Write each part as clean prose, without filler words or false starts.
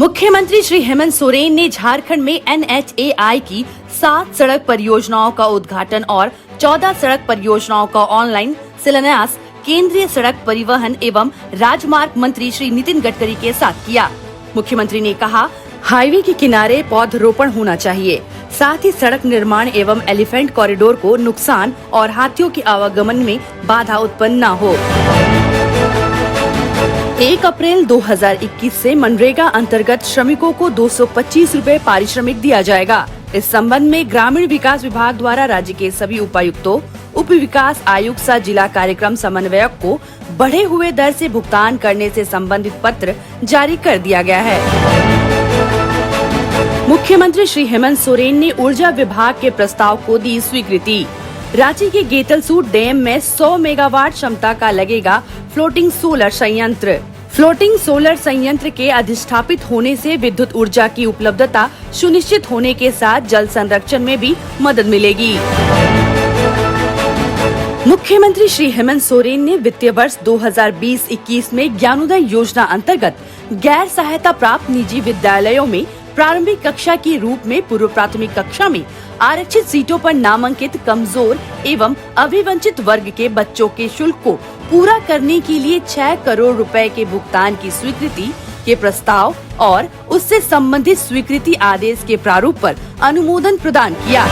मुख्यमंत्री श्री हेमंत सोरेन ने झारखंड में NHAI की 7 सड़क परियोजनाओं का उद्घाटन और 14 सड़क परियोजनाओं का ऑनलाइन शिलान्यास केंद्रीय सड़क परिवहन एवं राजमार्ग मंत्री श्री नितिन गडकरी के साथ किया। मुख्यमंत्री ने कहा, हाईवे के किनारे पौधरोपण होना चाहिए, साथ ही सड़क निर्माण एवं एलिफेंट कॉरिडोर को नुकसान और हाथियों के आवागमन में बाधा उत्पन्न न हो। 1 अप्रैल 2021 से मनरेगा अंतर्गत श्रमिकों को 225 रुपए पारिश्रमिक दिया जाएगा। इस संबंध में ग्रामीण विकास विभाग द्वारा राज्य के सभी उपायुक्तों, उप विकास आयुक्त सह जिला कार्यक्रम समन्वयक को बढ़े हुए दर से भुगतान करने से संबंधित पत्र जारी कर दिया गया है। मुख्यमंत्री श्री हेमंत सोरेन ने ऊर्जा विभाग के प्रस्ताव को दी स्वीकृति। रांची के गेतलसूट डैम में 100 मेगावाट क्षमता का लगेगा फ्लोटिंग सोलर संयंत्र। फ्लोटिंग सोलर संयंत्र के अधिष्ठापित होने से विद्युत ऊर्जा की उपलब्धता सुनिश्चित होने के साथ जल संरक्षण में भी मदद मिलेगी। मुख्यमंत्री श्री हेमंत सोरेन ने वित्तीय वर्ष 2020-21 में ज्ञानोदय योजना अंतर्गत गैर सहायता प्राप्त निजी विद्यालयों में प्रारंभिक कक्षा के रूप में पूर्व प्राथमिक कक्षा में आरक्षित सीटों पर नामांकित कमजोर एवं अभिवंचित वर्ग के बच्चों के शुल्क को पूरा करने के लिए 6 करोड़ रुपए के भुगतान की स्वीकृति के प्रस्ताव और उससे संबंधित स्वीकृति आदेश के प्रारूप पर अनुमोदन प्रदान किया।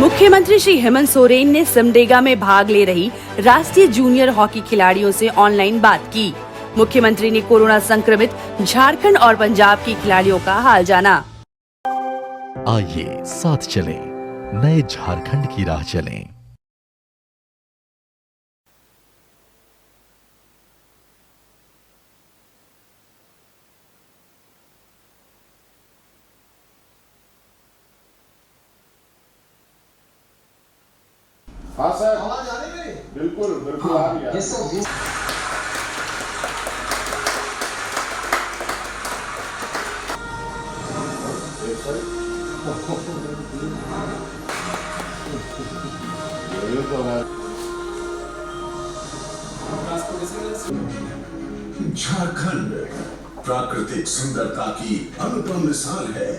मुख्यमंत्री श्री हेमंत सोरेन ने सिमडेगा में भाग ले रही राष्ट्रीय जूनियर हॉकी खिलाड़ियों से ऑनलाइन बात की। मुख्यमंत्री ने कोरोना संक्रमित झारखंड और पंजाब की खिलाड़ियों का हाल जाना। आइए साथ चलें, नए झारखंड की राह चलें। हाँ सर, आवाज आ रही है? बिल्कुल बिल्कुल आ रही है। झारखंड प्राकृतिक सुंदरता की अनुपम मिसाल है।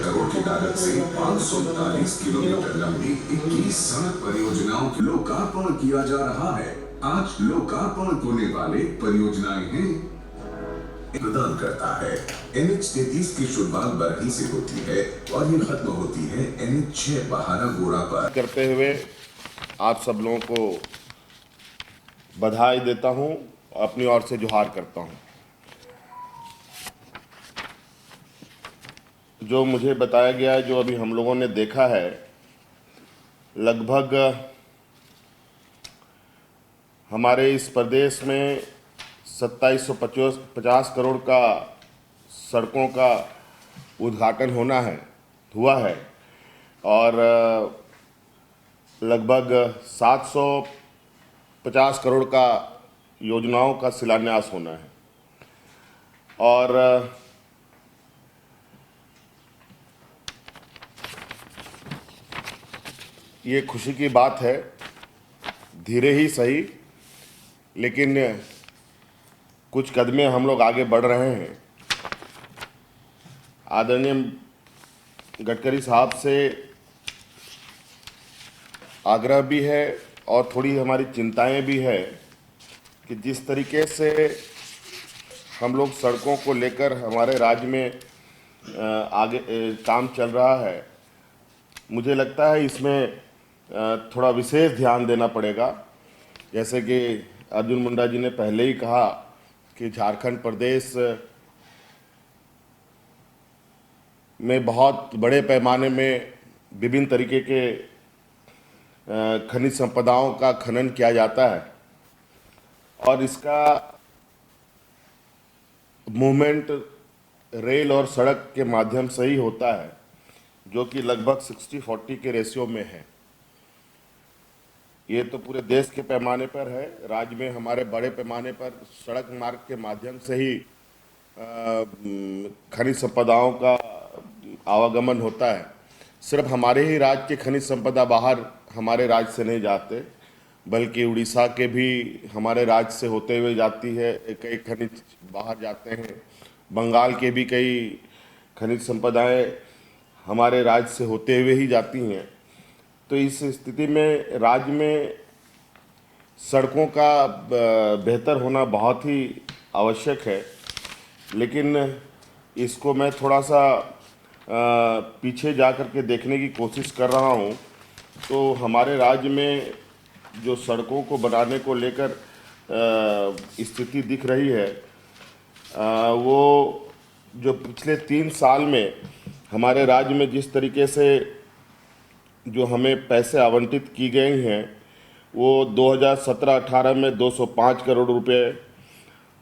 करोड़ की लागत से 540 किलोमीटर लंबी 21 सड़क परियोजनाओं का लोकार्पण किया जा रहा है। आज लोकार्पण होने वाले परियोजनाएं हैं प्रदान करता है। NH-33 की शुरुआत बरही से होती है और ये खत्म होती है NH-6 बहारा गोरा पर। करते हुए आप सब लोगों को बधाई देता हूं, अपनी ओर से जोहार करता हूं। जो मुझे बताया गया है, जो अभी हम लोगों ने देखा है, लगभग हमारे इस प्रदेश में 2750 करोड़ का सड़कों का उद्घाटन हुआ है और लगभग 750 करोड़ का योजनाओं का शिलान्यास होना है। और ये खुशी की बात है, धीरे ही सही लेकिन कुछ कदमें हम लोग आगे बढ़ रहे हैं। आदरणीय गडकरी साहब से आग्रह भी है और थोड़ी हमारी चिंताएं भी है कि जिस तरीके से हम लोग सड़कों को लेकर हमारे राज्य में आगे काम चल रहा है, मुझे लगता है इसमें थोड़ा विशेष ध्यान देना पड़ेगा। जैसे कि अर्जुन मुंडा जी ने पहले ही कहा कि झारखंड प्रदेश में बहुत बड़े पैमाने में विभिन्न तरीके के खनिज संपदाओं का खनन किया जाता है और इसका मूवमेंट रेल और सड़क के माध्यम से ही होता है, जो कि लगभग 60-40 के रेशियो में है। ये तो पूरे देश के पैमाने पर है। राज्य में हमारे बड़े पैमाने पर सड़क मार्ग के माध्यम से ही खनिज संपदाओं का आवागमन होता है। सिर्फ हमारे ही राज्य की खनिज संपदा बाहर हमारे राज्य से नहीं जाते, बल्कि उड़ीसा के भी हमारे राज्य से होते हुए जाती है। कई खनिज बाहर जाते हैं। बंगाल के भी कई खनिज संपदाएं हमारे राज्य से होते हुए ही जाती हैं। तो इस स्थिति में राज्य में सड़कों का बेहतर होना बहुत ही आवश्यक है। लेकिन इसको मैं थोड़ा सा पीछे जा कर के देखने की कोशिश कर रहा हूँ। तो हमारे राज्य में जो सड़कों को बनाने को लेकर स्थिति दिख रही है, वो जो पिछले 3 साल में हमारे राज्य में जिस तरीके से जो हमें पैसे आवंटित की गए हैं, वो 2017-18 में 205 करोड़ रुपए,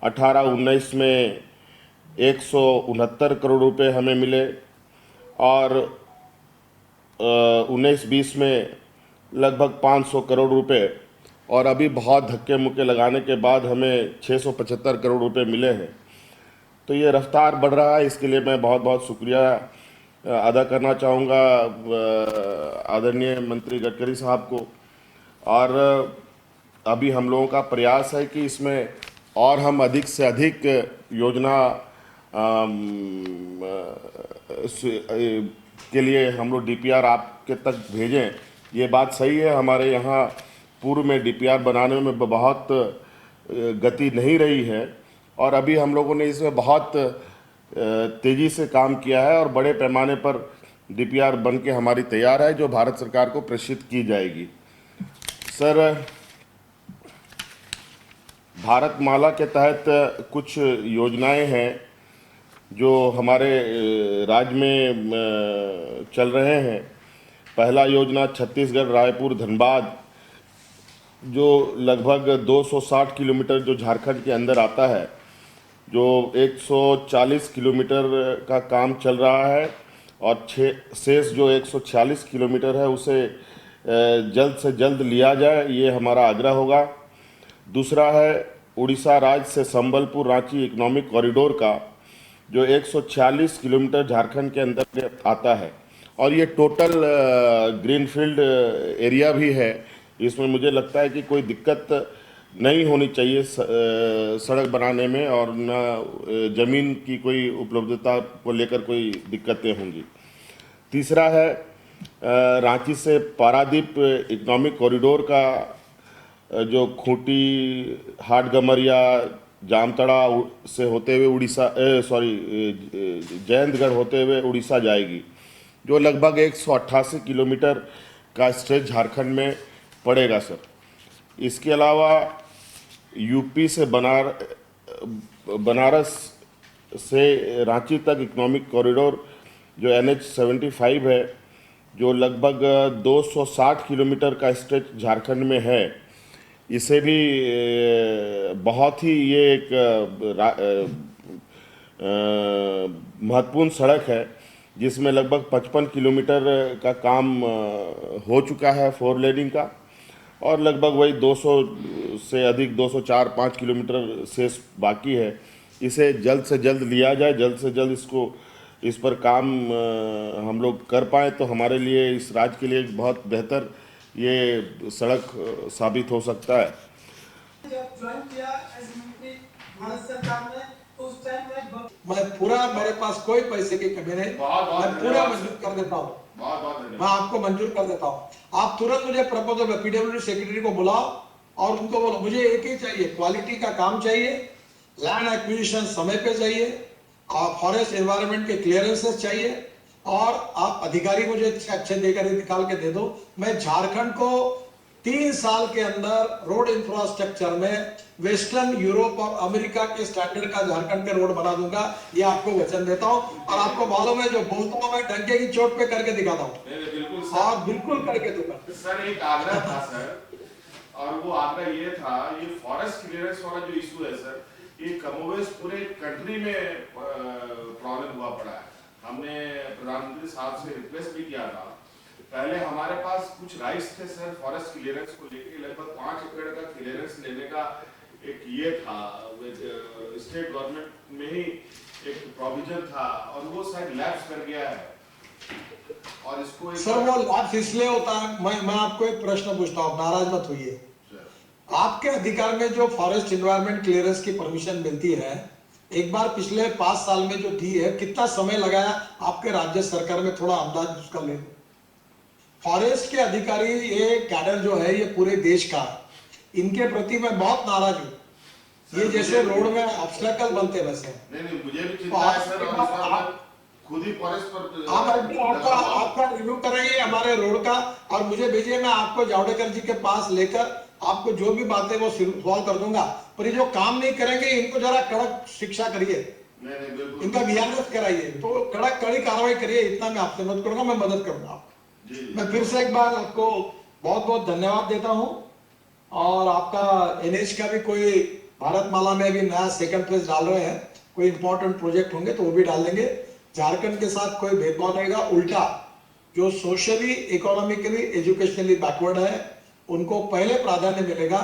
18-19 में 169 करोड़ रुपए हमें मिले, और 19-20 में लगभग 500 करोड़ रुपए, और अभी बहुत धक्के मुक्के लगाने के बाद हमें 675 करोड़ रुपए मिले हैं। तो ये रफ्तार बढ़ रहा है। इसके लिए मैं बहुत बहुत शुक्रिया अदा करना चाहूँगा आदरणीय मंत्री गडकरी साहब को। और अभी हम लोगों का प्रयास है कि इसमें और हम अधिक से अधिक योजना के लिए हम लोग डीपीआर आपके तक भेजें। ये बात सही है, हमारे यहाँ पूर्व में डीपीआर बनाने में बहुत गति नहीं रही है, और अभी हम लोगों ने इसमें बहुत तेज़ी से काम किया है और बड़े पैमाने पर डीपीआर बन के हमारी तैयार है, जो भारत सरकार को प्रेषित की जाएगी। सर, भारतमाला के तहत कुछ योजनाएं हैं जो हमारे राज्य में चल रहे हैं। पहला योजना छत्तीसगढ़ रायपुर धनबाद, जो लगभग 260 किलोमीटर जो झारखंड के अंदर आता है, जो 140 किलोमीटर का काम चल रहा है, और शेष जो 146 किलोमीटर है उसे जल्द से जल्द लिया जाए, ये हमारा आग्रह होगा। दूसरा है उड़ीसा राज्य से संबलपुर रांची इकोनॉमिक कॉरिडोर का, जो 146 किलोमीटर झारखंड के अंदर आता है, और ये टोटल ग्रीनफील्ड एरिया भी है। इसमें मुझे लगता है कि कोई दिक्कत नहीं होनी चाहिए सड़क बनाने में, और न ज़मीन की कोई उपलब्धता को लेकर कोई दिक्कतें होंगी। तीसरा है रांची से पारादीप इकोनॉमिक कॉरिडोर का, जो खूंटी हाटगमरिया जामतड़ा से होते हुए उड़ीसा जयंतगढ़ होते हुए उड़ीसा जाएगी, जो लगभग 188 किलोमीटर का स्ट्रेच झारखंड में पड़ेगा सर। इसके अलावा यूपी से बनारस से रांची तक इकोनॉमिक कॉरिडोर, जो NH-75 है, जो लगभग 260 किलोमीटर का स्ट्रेच झारखंड में है। इसे भी बहुत ही ये एक महत्वपूर्ण सड़क है, जिसमें लगभग 55 किलोमीटर का काम हो चुका है 4 लेनिंग का, और लगभग वही 200 से अधिक 204-5 किलोमीटर शेष बाकी है। इसे जल्द से जल्द लिया जाए, जल्द से जल्द इस पर काम हम लोग कर पाएँ तो हमारे लिए, इस राज्य के लिए बहुत बेहतर ये सड़क साबित हो सकता है। जब ज्वाइन किया एज मंत्री भारत सरकार में, तो उस टाइम मैं पूरा, मेरे पास कोई पैसे की कमी नहीं, मैं पूरा मंजूर कर देता हूँ, मैं आपको मंजूर कर देता हूँ। आप तुरंत मुझे प्रपोजल में PWD सेक्रेटरी को बुलाओ और उनको बोलो मुझे एक ही चाहिए, क्वालिटी का काम चाहिए, लैंड एक्विजिशन समय पे चाहिए, और फॉरेस्ट एनवायरनमेंट के क्लियरेंसेस चाहिए, और आप अधिकारी मुझे अच्छे देकर निकाल के दे दो। मैं झारखंड को 3 साल के अंदर रोड इंफ्रास्ट्रक्चर में वेस्टर्न यूरोप और अमेरिका के स्टैंडर्ड का झारखंड के रोड बना दूंगा, ये आपको वचन देता हूँ। और आपको मालूम है, जो बोलता हूँ मैं डंके की चोट पे करके दिखाता हूँ, और बिल्कुल करके दूंगा। सर, एक आग्रह था सर, और वो आग्रह ये था, ये फॉरेस्ट क्लियरेंस वाला जो इशू है सर, ये कमोवेश पूरे कंट्री में प्रॉब्लम हुआ पड़ा है। हमने प्रधानमंत्री साहब से रिक्वेस्ट भी किया था। पहले हमारे पास कुछ राइट्स थे सर फॉरेस्ट क्लियरेंस को लेकर, लगभग 5 एकड़ का क्लियरेंस लेने का एक ये था, स्टेट गवर्नमेंट में ही एक प्रोविजन था, और वो शायद लैप्स कर गया है। और इसको सर वो लैप्स इसलिए होता है, मैं आपको एक प्रश्न पूछता हूँ, नाराज मत होइए। आपके अधिकार में जो फॉरेस्ट एनवायरनमेंट क्लियरेंस की परमिशन मिलती है, एक बार पिछले 5 साल में जो दी है, कितना समय लगाया आपके राज्य सरकार में, थोड़ा अंदाज उसका ले। फॉरेस्ट के अधिकारी, ये कैडर जो है ये पूरे देश का, इनके प्रति मैं बहुत नाराज हूँ। ये जैसे रोड में ऑब्स्टेकल बनते वैसे। नहीं मुझे भी चिंता है सर, और इस बार मैं खुद ही फॉरेस्ट पर आपका रिव्यू कराइए हमारे रोड का और मुझे भेजिए, मैं आपको जावड़ेकर जी के पास लेकर आपको जो भी बातें वो सॉल्व कर दूंगा। पर ये जो काम नहीं करेंगे इनको जरा कड़क शिक्षा करिए, बिल्कुल इनका विहार कराइए, तो कड़ी कार्रवाई करिए, इतना मैं आपसे मदद करूंगा, मैं मदद करूंगा आपको। मैं फिर से एक बार आपको बहुत बहुत धन्यवाद देता हूँ। और आपका एनएच का भी कोई भारतमाला में भी नया सेकंड फेज डाल रहे हैं, कोई इंपॉर्टेंट प्रोजेक्ट होंगे तो वो भी डाल देंगे। झारखंड के साथ कोई भेदभाव नहीं रहेगा, उल्टा जो सोशली, इकोनॉमिकली, एजुकेशनली बैकवर्ड है उनको पहले प्राधान्य मिलेगा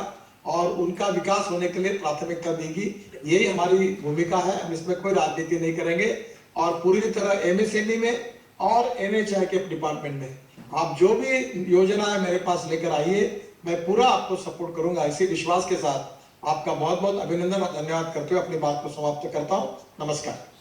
और उनका विकास होने के लिए प्राथमिकता देगी। यही हमारी भूमिका है, हम इसमें कोई राजनीति नहीं करेंगे। और पूरी तरह एमएसएमई में और एनएचआई के डिपार्टमेंट में आप जो भी योजना है मेरे पास लेकर आइए, मैं पूरा आपको सपोर्ट करूंगा। इसी विश्वास के साथ आपका बहुत बहुत अभिनंदन और धन्यवाद करते हुए अपनी बात को समाप्त करता हूँ। नमस्कार।